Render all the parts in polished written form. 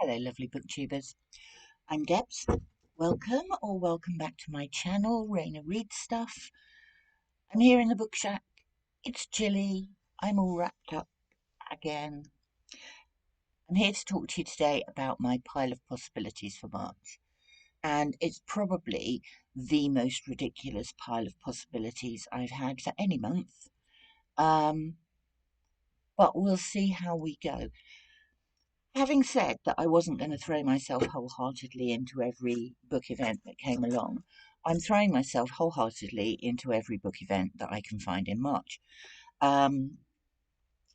Hello lovely booktubers, I'm Debs. Welcome back to my channel, Raina Reads Stuff. I'm here in the book shack. It's chilly. I'm all wrapped up again. I'm here to talk to you today about my pile of possibilities for March. And it's probably the most ridiculous pile of possibilities I've had for any month. But we'll see how we go. Having said that I wasn't going to throw myself wholeheartedly into every book event that came along, I'm throwing myself wholeheartedly into every book event that I can find in March. And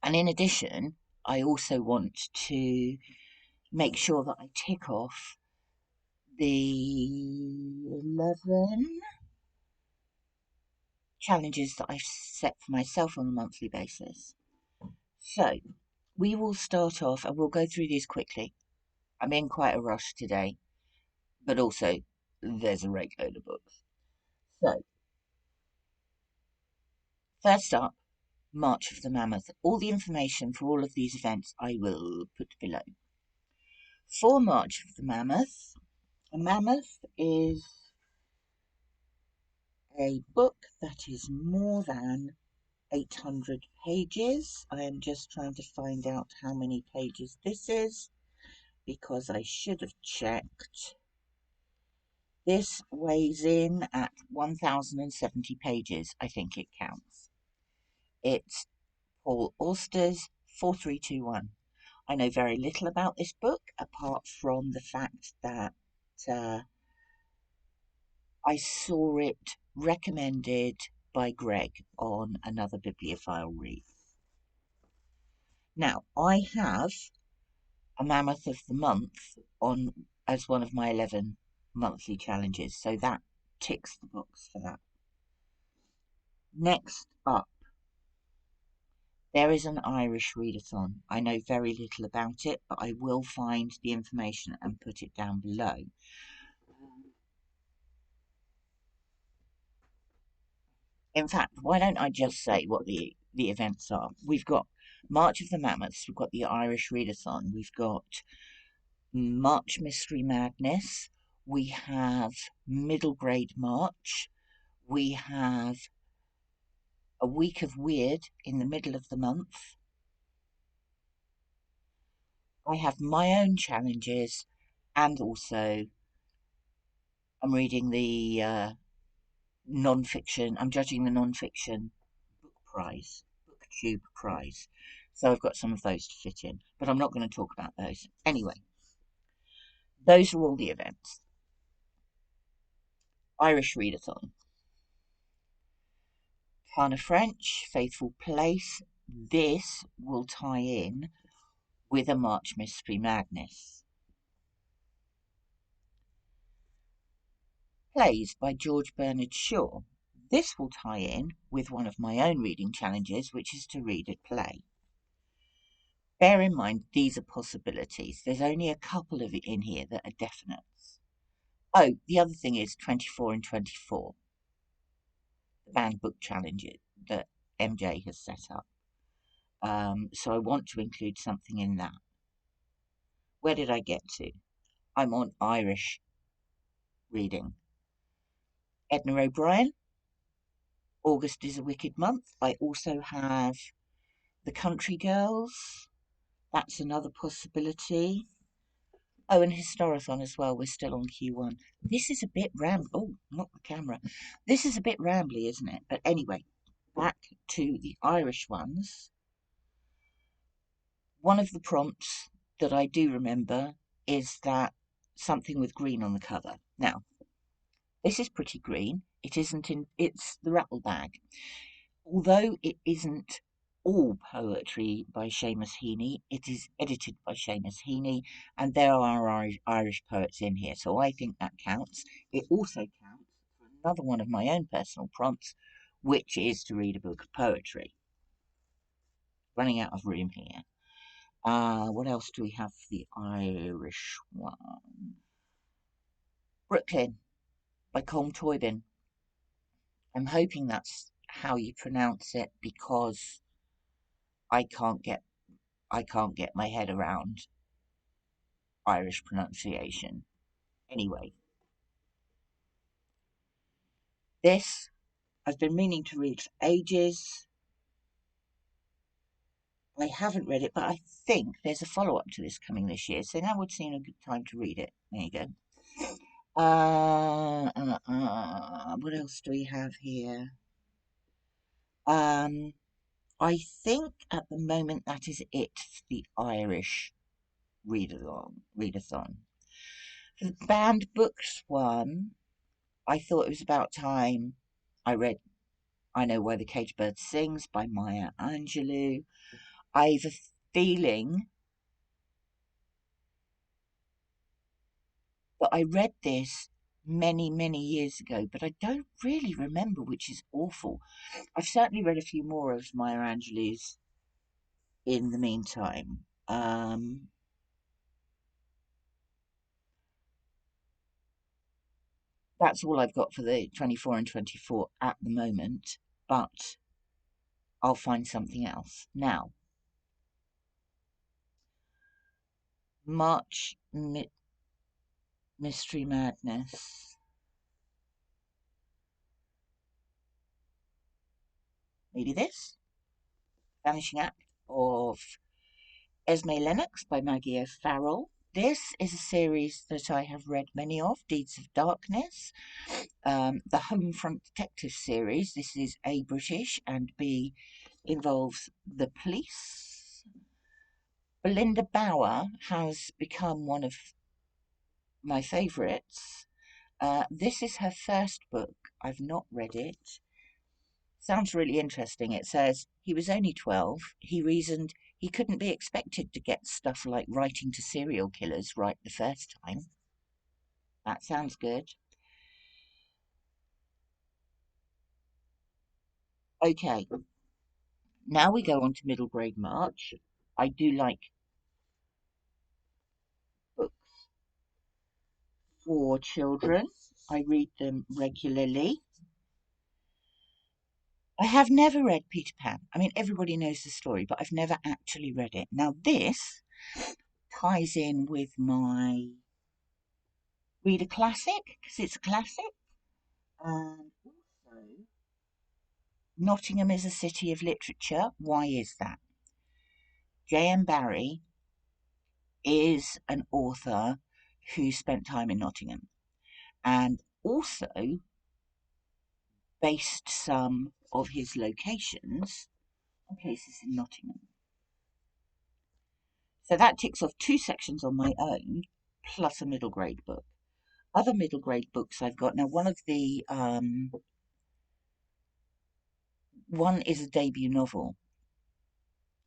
in addition, I also want to make sure that I tick off the 11 challenges that I've set for myself on a monthly basis. So we will start off and we'll go through these quickly. I'm in quite a rush today, but also there's a great load of books. So, first up, March of the Mammoth. All the information for all of these events I will put below. For March of the Mammoth, a mammoth is a book that is more than 800 pages. I am just trying to find out how many pages this is because I should have checked. This weighs in at 1070 pages, I think it counts. It's Paul Auster's 4321. I know very little about this book apart from the fact that I saw it recommended by Greg on another bibliophile read. Now, I have a Mammoth of the Month on as one of my 11 monthly challenges, so that ticks the box for that. Next up, there is an Irish Readathon. I know very little about it, but I will find the information and put it down below. In fact, why don't I just say what the events are? We've got March of the Mammoths, we've got the Irish Readathon, we've got March Mystery Madness, we have Middle Grade March, we have a week of Weird in the middle of the month. I have my own challenges, and also I'm reading the non-fiction. I'm judging the non-fiction book prize, BookTube Prize. So I've got some of those to fit in, but I'm not going to talk about those. Anyway, those are all the events. Irish Readathon. Tana French, Faithful Place. This will tie in with a March Mystery Madness. Plays by George Bernard Shaw. This will tie in with one of my own reading challenges, which is to read a play. Bear in mind, these are possibilities. There's only a couple of it in here that are definites. Oh, the other thing is 24 and 24, the banned book challenges that MJ has set up. So I want to include something in that. Where did I get to? I'm on Irish reading. Edna O'Brien, August is a Wicked Month. I also have The Country Girls. That's another possibility. Oh, and Historathon as well. We're still on Q1. This is a bit oh, not the camera. This is a bit rambly, isn't it? But anyway, back to the Irish ones. One of the prompts that I do remember is that something with green on the cover. Now, this is pretty green. It isn't in, it's the Rattle Bag. Although it isn't all poetry by Seamus Heaney, it is edited by Seamus Heaney, and there are Irish poets in here, so I think that counts. It also counts for another one of my own personal prompts, which is to read a book of poetry. Running out of room here. What else do we have for the Irish one? Brooklyn by Colm Toibin. I'm hoping that's how you pronounce it because I can't get my head around Irish pronunciation. Anyway, this I've been meaning to read for ages. I haven't read it, but I think there's a follow-up to this coming this year, so now would seem a good time to read it. There you go. What else do we have here? I think at the moment that is it for the Irish readathon. For the banned books one, I thought it was about time I read I Know Why the Caged Bird Sings by Maya Angelou. I have a feeling that I read this many, many years ago, but I don't really remember, which is awful. I've certainly read a few more of Maya Angelou's in the meantime. That's all I've got for the 24 and 24 at the moment, but I'll find something else. Now, March Mystery Madness. Maybe this? Vanishing Act of Esme Lennox by Maggie O'Farrell. This is a series that I have read many of, Deeds of Darkness, the Homefront Detective series. This is A, British, and B, involves the police. Belinda Bauer has become one of my favourites. This is her first book. I've not read it. Sounds really interesting. It says he was only 12. He reasoned he couldn't be expected to get stuff like writing to serial killers right the first time. That sounds good. Okay, now we go on to middle grade March. I do like books for children. I read them regularly. I have never read Peter Pan. I mean, everybody knows the story, but I've never actually read it. Now, this ties in with my read a classic, because it's a classic. And also, Nottingham is a city of literature. Why is that? J.M. Barrie is an author who spent time in Nottingham and also based some of his locations on places in Nottingham. So that ticks off 2 sections on my own, plus a middle grade book. Other middle grade books I've got now. One is a debut novel.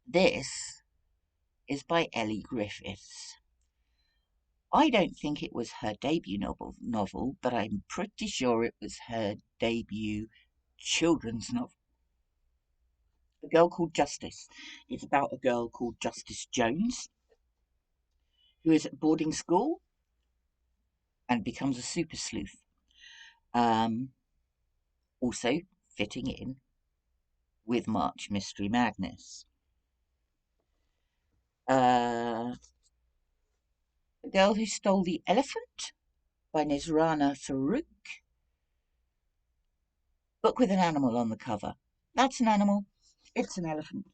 This is by Ellie Griffiths. I don't think it was her debut novel, but I'm pretty sure it was her debut children's novel. A Girl Called Justice. It's about a girl called Justice Jones who is at boarding school and becomes a super sleuth. Also fitting in with March Mystery Madness. The Girl Who Stole the Elephant by Nizrana Farouk. Book with an animal on the cover. That's an animal. It's an elephant.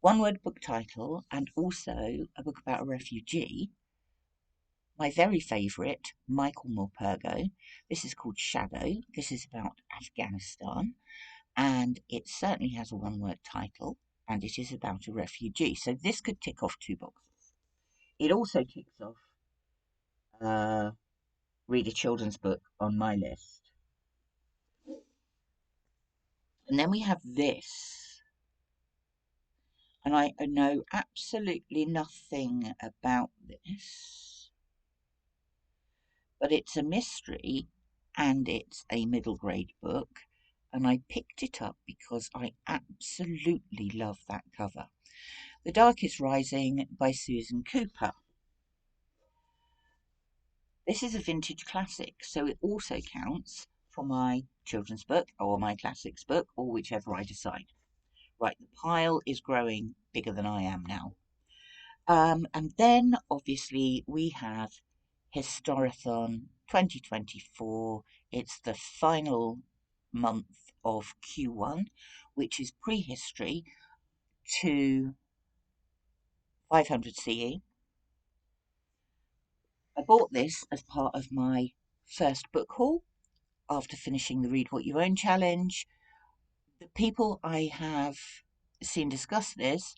One-word book title, and also a book about a refugee. My very favourite, Michael Morpurgo. This is called Shadow. This is about Afghanistan, and it certainly has a one-word title, and it is about a refugee. So this could tick off 2 boxes. It also ticks off read a children's book on my list. And then we have this. And I know absolutely nothing about this, but it's a mystery and it's a middle grade book. And I picked it up because I absolutely love that cover. The Dark is Rising by Susan Cooper. This is a vintage classic, so it also counts for my children's book or my classics book, or whichever I decide. Right, the pile is growing bigger than I am now. And then obviously we have Historathon 2024. It's the final month of Q1, which is prehistory to 500 CE. I bought this as part of my first book haul after finishing the Read What You Own challenge. The people I have seen discuss this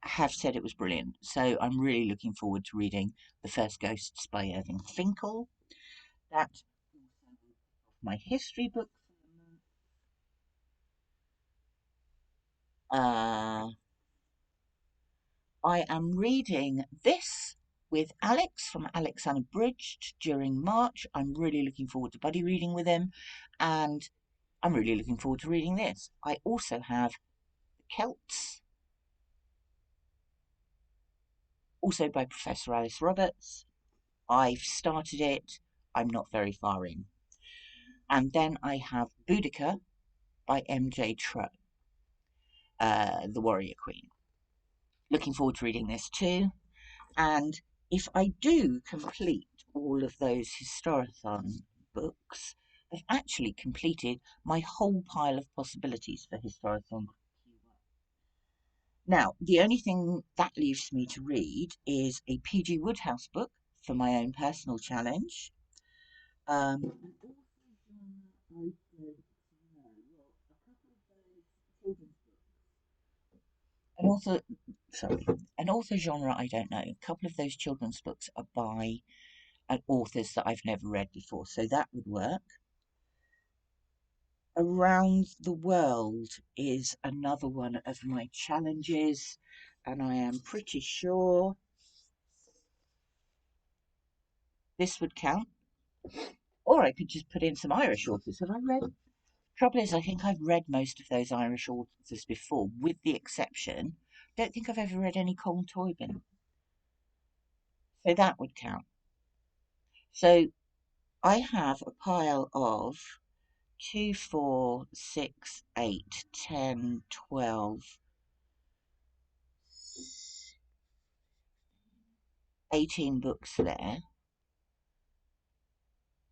have said it was brilliant, so I'm really looking forward to reading The First Ghosts by Irving Finkel. That's my history book. I am reading this with Alex from Alex Unabridged during March. I'm really looking forward to buddy reading with him, and I'm really looking forward to reading this. I also have The Celts, also by Professor Alice Roberts. I've started it. I'm not very far in. And then I have Boudica by M.J. Troe, The Warrior Queen. Looking forward to reading this too. And if I do complete all of those Historathon books, I've actually completed my whole pile of possibilities for Historathon. Now, the only thing that leaves me to read is a P.G. Wodehouse book for my own personal challenge. And also, sorry, an author genre I don't know. A couple of those children's books are by authors that I've never read before, so that would work. Around the World is another one of my challenges, and I am pretty sure this would count. Or I could just put in some Irish authors. Have I read? Trouble is, I think I've read most of those Irish authors before, with the exception, don't think I've ever read any Colm Toibin. So that would count. So I have a pile of 2, 4, 6, 8, 10, 12, 18 books there.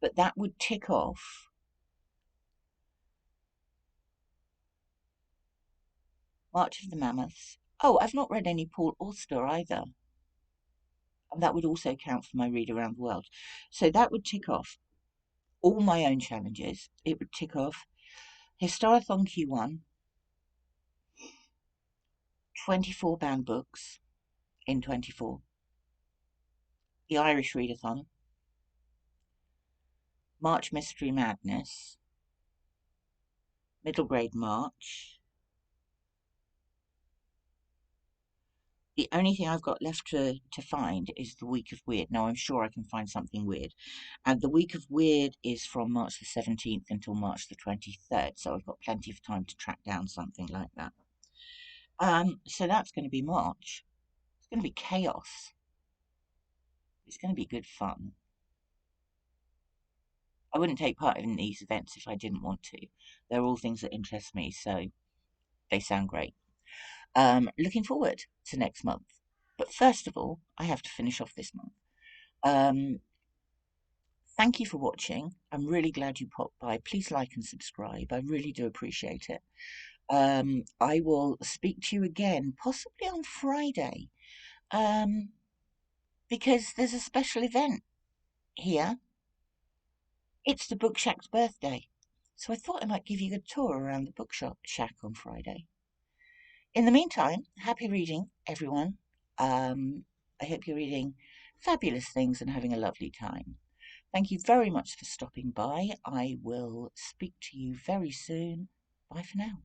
But that would tick off March of the Mammoths. Oh, I've not read any Paul Auster either. And that would also count for my Read Around the World. So that would tick off all my own challenges. It would tick off Historathon Q1, 24 banned books in 24, the Irish Readathon, March Mystery Madness, Middle Grade March. The only thing I've got left to find is the Week of Weird. Now, I'm sure I can find something weird. And the Week of Weird is from March the 17th until March the 23rd, so I've got plenty of time to track down something like that. So that's going to be March. It's going to be chaos. It's going to be good fun. I wouldn't take part in these events if I didn't want to. They're all things that interest me, so they sound great. Looking forward to next month. But first of all, I have to finish off this month. Thank you for watching. I'm really glad you popped by. Please like and subscribe. I really do appreciate it. I will speak to you again, possibly on Friday, because there's a special event here. It's the Book Shack's birthday, so I thought I might give you a tour around the Book Shack on Friday. In the meantime, happy reading, everyone. I hope you're reading fabulous things and having a lovely time. Thank you very much for stopping by. I will speak to you very soon. Bye for now.